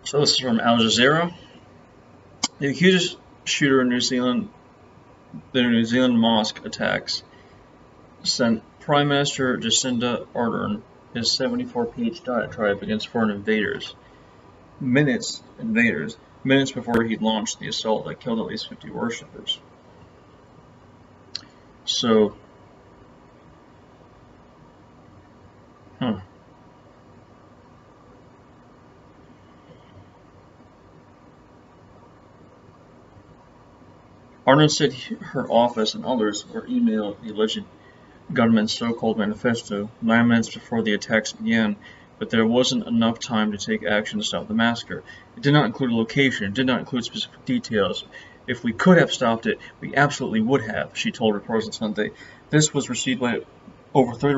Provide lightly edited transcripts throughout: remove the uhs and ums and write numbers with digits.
So this is from Al Jazeera. The accused shooter in the New Zealand mosque attacks sent Prime Minister Jacinda Ardern his 74-page diatribe against foreign invaders minutes before he launched the assault that killed at least 50 worshippers. So, Ardern said her office and others were emailed the alleged government's so-called manifesto 9 minutes before the attacks began, but there wasn't enough time to take action to stop the massacre. It did not include a location, it did not include specific details. If we could have stopped it, we absolutely would have, she told reporters on Sunday. This was received by over 30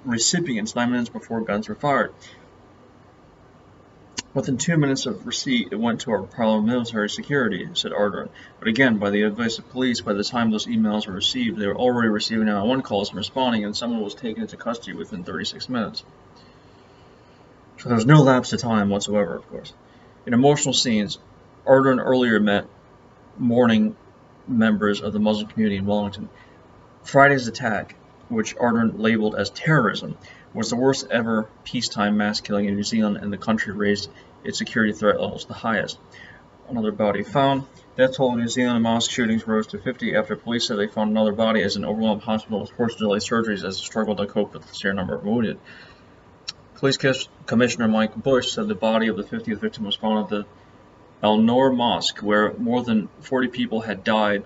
recipients 9 minutes before guns were fired. Within 2 minutes of receipt, it went to our Parliament military security, said Ardern. But again, by the advice of police, by the time those emails were received, they were already receiving 911 calls and responding, and someone was taken into custody within 36 minutes. So there was no lapse of time whatsoever, of course. In emotional scenes, Ardern earlier met mourning members of the Muslim community in Wellington. Friday's attack, which Ardern labeled as terrorism, was the worst ever peacetime mass killing in New Zealand, and the country raised its security threat levels the highest. Another body found. Death toll in New Zealand mosque shootings rose to 50 after police said they found another body as an overwhelmed hospital was forced to delay surgeries as it struggled to cope with the sheer number of wounded. Police Commissioner Mike Bush said the body of the 50th victim was found at the Al Noor Mosque, where more than 40 people had died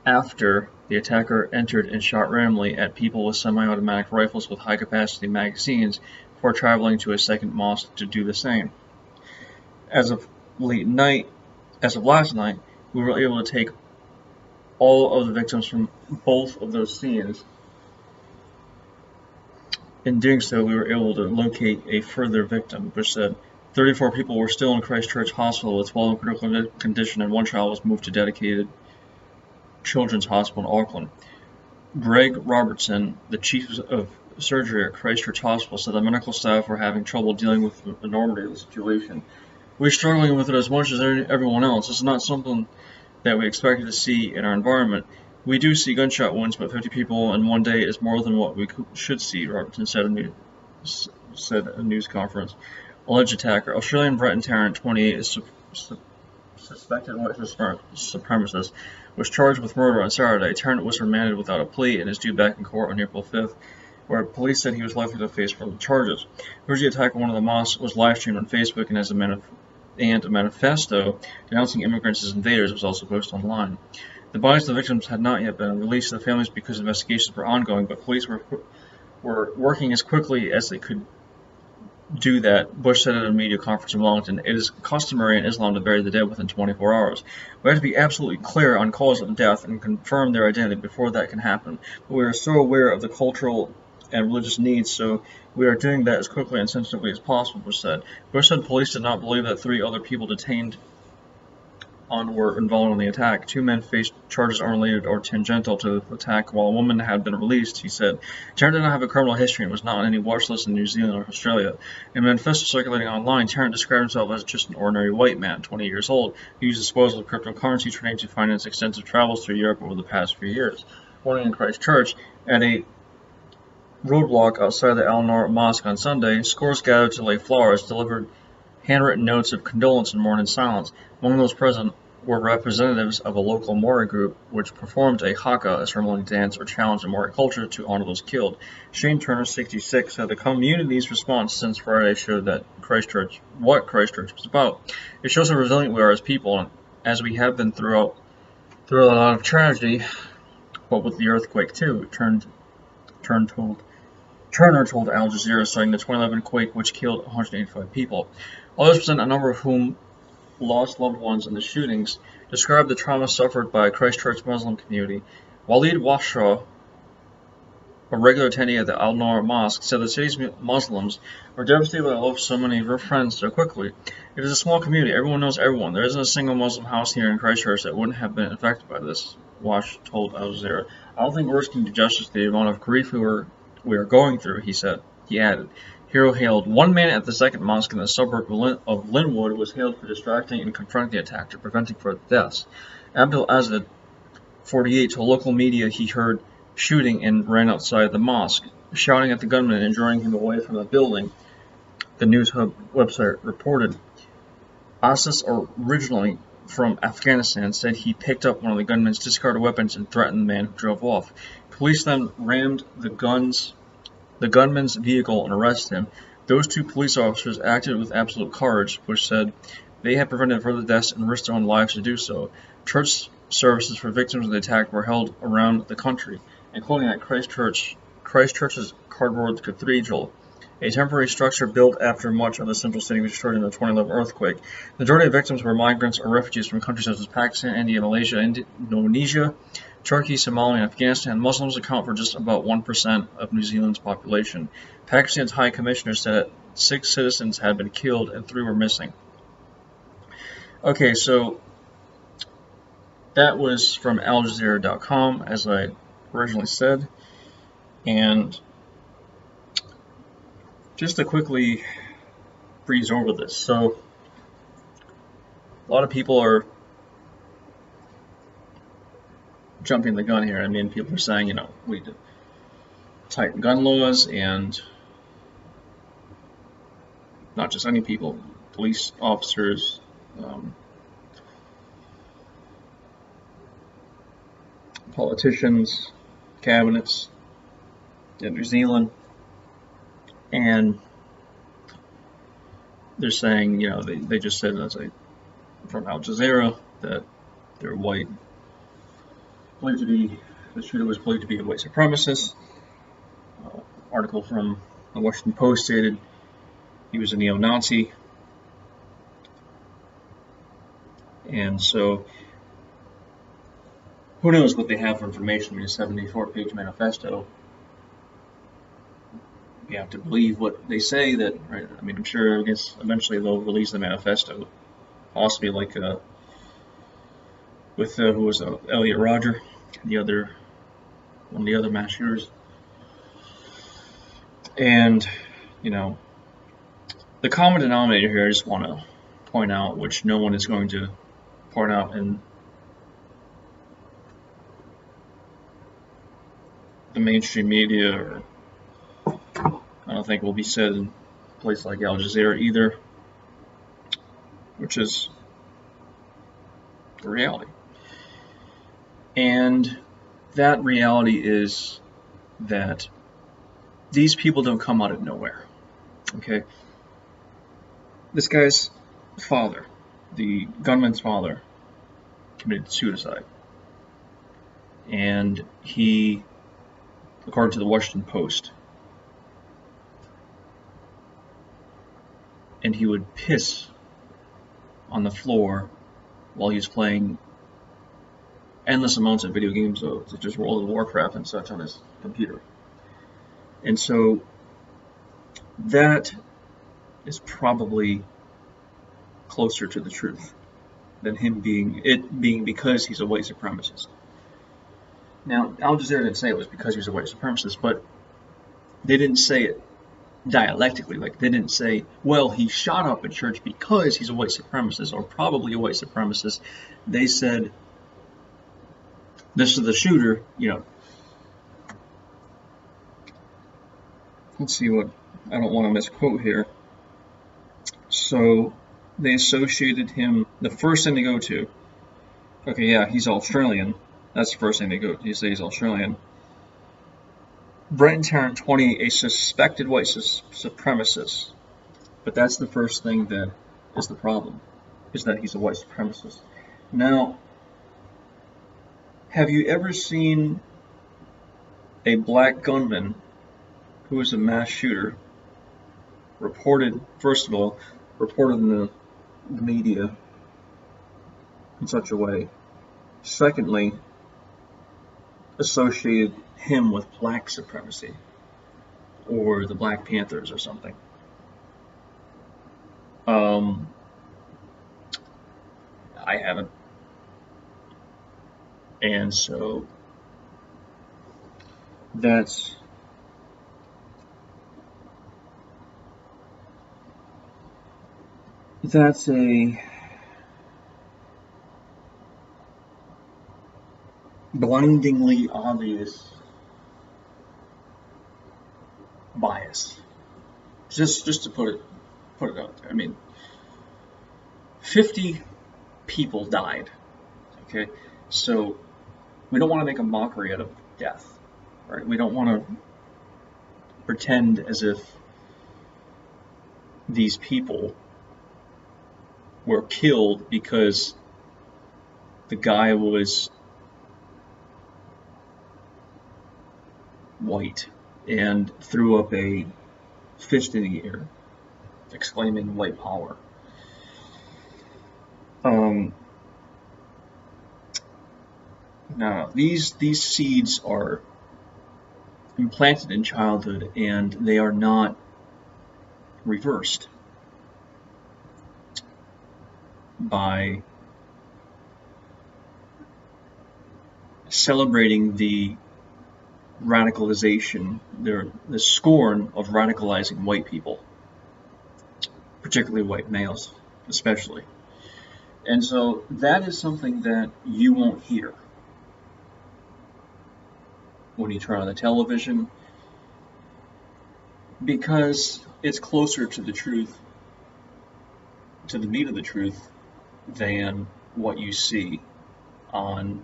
after the attacker entered and shot randomly at people with semi-automatic rifles with high-capacity magazines before traveling to a second mosque to do the same. As of last night, we were able to take all of the victims from both of those scenes. In doing so, we were able to locate a further victim, Bush said. 34 people were still in Christchurch Hospital with 12 in critical condition, and one child was moved to dedicated Children's Hospital in Auckland. Greg Robertson, the chief of surgery at Christchurch Hospital, said the medical staff were having trouble dealing with the enormity of the situation. We're struggling with it as much as everyone else. It's not something that we expected to see in our environment. We do see gunshot wounds, but 50 people in one day is more than what we should see, Robertson said at a news conference. Alleged attacker, Australian Bretton Tarrant, 28, is suspected white supremacist, was charged with murder on Saturday. Tarrant was remanded without a plea and is due back in court on April 5th, where police said he was likely to face further charges. The attack on one of the mosques was live-streamed on Facebook, and a manifesto denouncing immigrants as invaders was also posted online. The bodies of the victims had not yet been released to the families because investigations were ongoing, but police were working as quickly as they could do that, Bush said at a media conference in Wellington. It is customary in Islam to bury the dead within 24 hours. We have to be absolutely clear on cause of death and confirm their identity before that can happen. But we are so aware of the cultural and religious needs, so we are doing that as quickly and sensitively as possible, Bush said. Bush said police did not believe that 3 other people detained were involved in the attack. 2 men faced charges unrelated or tangential to the attack, while a woman had been released, he said. Tarrant did not have a criminal history and was not on any watch list in New Zealand or Australia. In a manifesto circulating online, Tarrant described himself as just an ordinary white man, 20 years old, who used disposal of cryptocurrency trading to finance extensive travels through Europe over the past few years. Born in Christchurch, at a roadblock outside the Al Noor Mosque on Sunday, scores gathered to lay flowers, delivered handwritten notes of condolence and mourn in silence. Among those present were representatives of a local Maori group which performed a haka, a ceremonial dance or challenge in Maori culture to honor those killed. Shane Turner, 66, said the community's response since Friday showed that what Christchurch was about. It shows how resilient we are as people, and as we have been through a lot of tragedy, but with the earthquake too, Turner told Al Jazeera, citing the 2011 quake which killed 185 people. Others present, a number of whom lost loved ones in the shootings, described the trauma suffered by Christchurch Muslim community. Walid Washra, a regular attendee at the Al Noor Mosque, said the city's Muslims were devastated by the loss of so many of their friends so quickly. It is a small community. Everyone knows everyone. There isn't a single Muslim house here in Christchurch that wouldn't have been affected by this, Wash told Al Jazeera. I don't think words can do justice to the amount of grief we are going through, he said. He added, Hero hailed. One man at the second mosque in the suburb of Linwood was hailed for distracting and confronting the attacker, preventing further deaths. Abdul Azad, 48, told local media he heard shooting and ran outside the mosque, shouting at the gunman and drawing him away from the building, the News Hub website reported. Asis, originally from Afghanistan, said he picked up one of the gunman's discarded weapons and threatened the man who drove off. Police then rammed the gunman's vehicle and arrested him. Those two police officers acted with absolute courage, Bush said. They had prevented further deaths and risked their own lives to do so. Church services for victims of the attack were held around the country, including at Christchurch's cardboard cathedral, a temporary structure built after much of the central city was destroyed in the 2011 earthquake. The majority of victims were migrants or refugees from countries such as Pakistan, India, Malaysia, Indonesia, Turkey, Somalia, and Afghanistan. Muslims account for just about 1% of New Zealand's population. Pakistan's High Commissioner said 6 citizens had been killed and 3 were missing. Okay, so that was from AlJazeera.com, as I originally said. And just to quickly breeze over this. So, a lot of people are jumping the gun here. I mean, people are saying, we need to tighten gun laws, and not just any people, police officers, politicians, cabinets in New Zealand, and they're saying, they just said, from Al Jazeera, that they're white, the shooter was believed to be a white supremacist. Article from the Washington Post stated he was a neo-Nazi, and so who knows what they have for information in a 74-page manifesto. You have to believe what they say. That, right? I mean, I'm sure, I guess, eventually they'll release the manifesto, possibly like with who was Elliot Rodger, one of the other mass shooters. And the common denominator here, I just want to point out, which no one is going to point out in the mainstream media, or I don't think will be said in a place like Al Jazeera either, which is the reality. And that reality is that these people don't come out of nowhere. Okay? This guy's father, the gunman's father, committed suicide. And he, according to the Washington Post, and he would piss on the floor while he was playing endless amounts of video games, such as World of Warcraft and such, on his computer. And so that is probably closer to the truth than him being because he's a white supremacist. Now, Al Jazeera didn't say it was because he was a white supremacist, but they didn't say it dialectically. Like, they didn't say, well, he shot up a church because he's a white supremacist, or probably a white supremacist. They said, this is the shooter, Let's see what, I don't want to misquote here. So, they associated him, the first thing they go to, okay, yeah, he's Australian. That's the first thing they go to. You say he's Australian. Brenton Tarrant, 20, a suspected white supremacist. But that's the first thing that is the problem, is that he's a white supremacist. Now, have you ever seen a black gunman who is a mass shooter reported in the media in such a way? Secondly, associated him with black supremacy or the Black Panthers or something. I haven't. And so that's that's a blindingly obvious bias. Just to put it out there. I mean, 50 people died. Okay, so we don't want to make a mockery out of death, right? We don't want to pretend as if these people were killed because the guy was white and threw up a fist in the air, exclaiming white power. Now, these seeds are implanted in childhood, and they are not reversed by celebrating the radicalization, the scorn of radicalizing white people, particularly white males, especially. And so that is something that you won't hear when you turn on the television, because it's closer to the truth, to the meat of the truth, than what you see on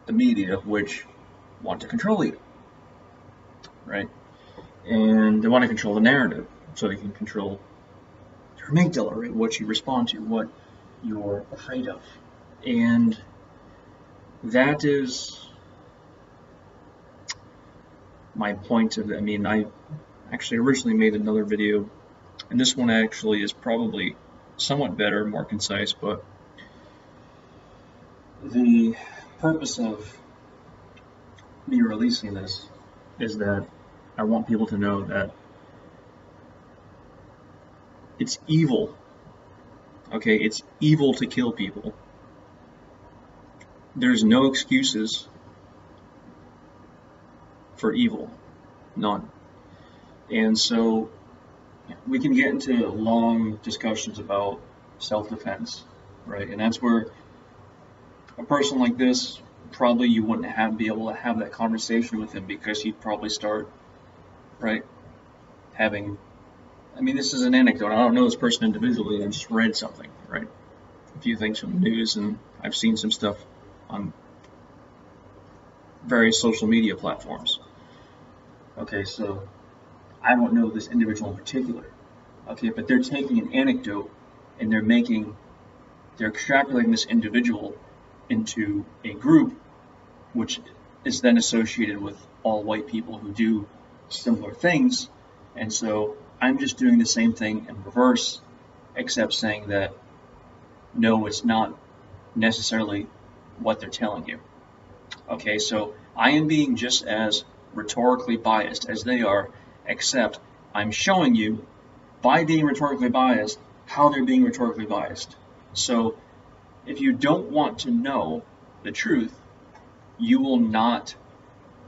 the media, which want to control you, right? And they want to control the narrative, so they can control your amygdala, right? What you respond to, what you're afraid of. And that is my point of it. I mean, I actually originally made another video, and this one actually is probably somewhat better, more concise, but the purpose of me releasing this is that I want people to know that it's evil. Okay, it's evil to kill people. There's no excuses for evil, none. And so we can get into long discussions about self-defense, right? And that's where a person like this, probably you wouldn't be able to have that conversation with him, because he'd probably start, right, having, I mean, this is an anecdote. I don't know this person individually. I just read something, right? A few things from the news, and I've seen some stuff on various social media platforms. Okay, so I don't know this individual in particular. Okay, but they're taking an anecdote and they're extrapolating this individual into a group, which is then associated with all white people who do similar things. And so I'm just doing the same thing in reverse, except saying that no, it's not necessarily what they're telling you. Okay, so I am being just as rhetorically biased as they are, except I'm showing you, by being rhetorically biased, how they're being rhetorically biased. So if you don't want to know the truth, you will not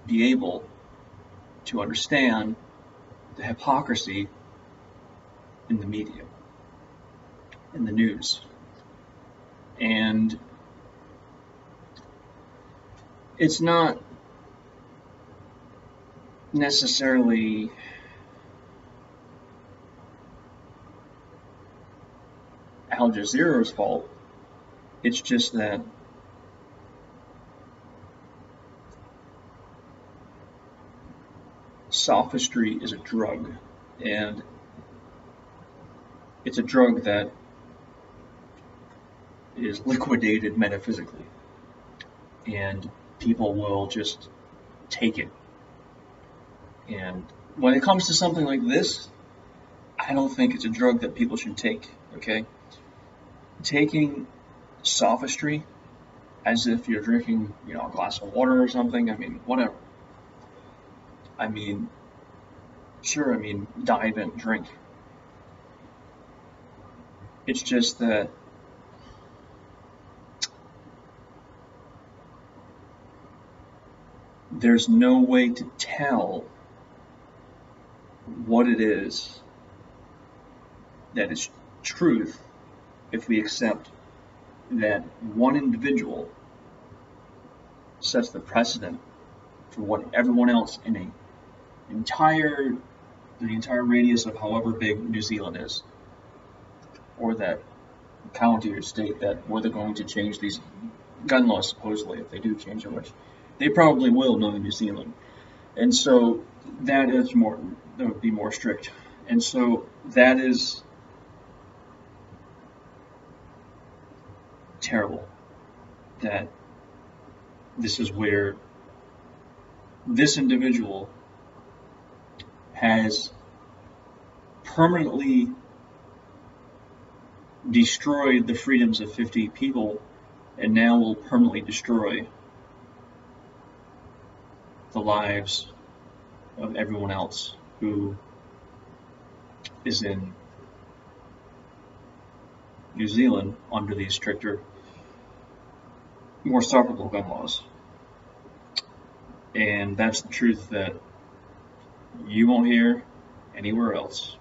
be able to understand the hypocrisy in the media, in the news. And it's not necessarily Al Jazeera's fault. It's just that sophistry is a drug, and it's a drug that is liquidated metaphysically, and people will just take it. And when it comes to something like this, I don't think it's a drug that people should take, okay? Taking sophistry as if you're drinking, a glass of water or something, I mean, whatever. I mean, sure, dive and drink. It's just that there's no way to tell what it is that is truth if we accept that one individual sets the precedent for what everyone else in the entire radius of however big New Zealand is, or that county or state that where they're going to change these gun laws, supposedly, if they do change them, which they probably will, knowing New Zealand. And so that would be more strict. And so that is terrible that this is where this individual has permanently destroyed the freedoms of 50 people and now will permanently destroy the lives of everyone else who is in New Zealand under these stricter, more stoppable gun laws. And that's the truth that you won't hear anywhere else.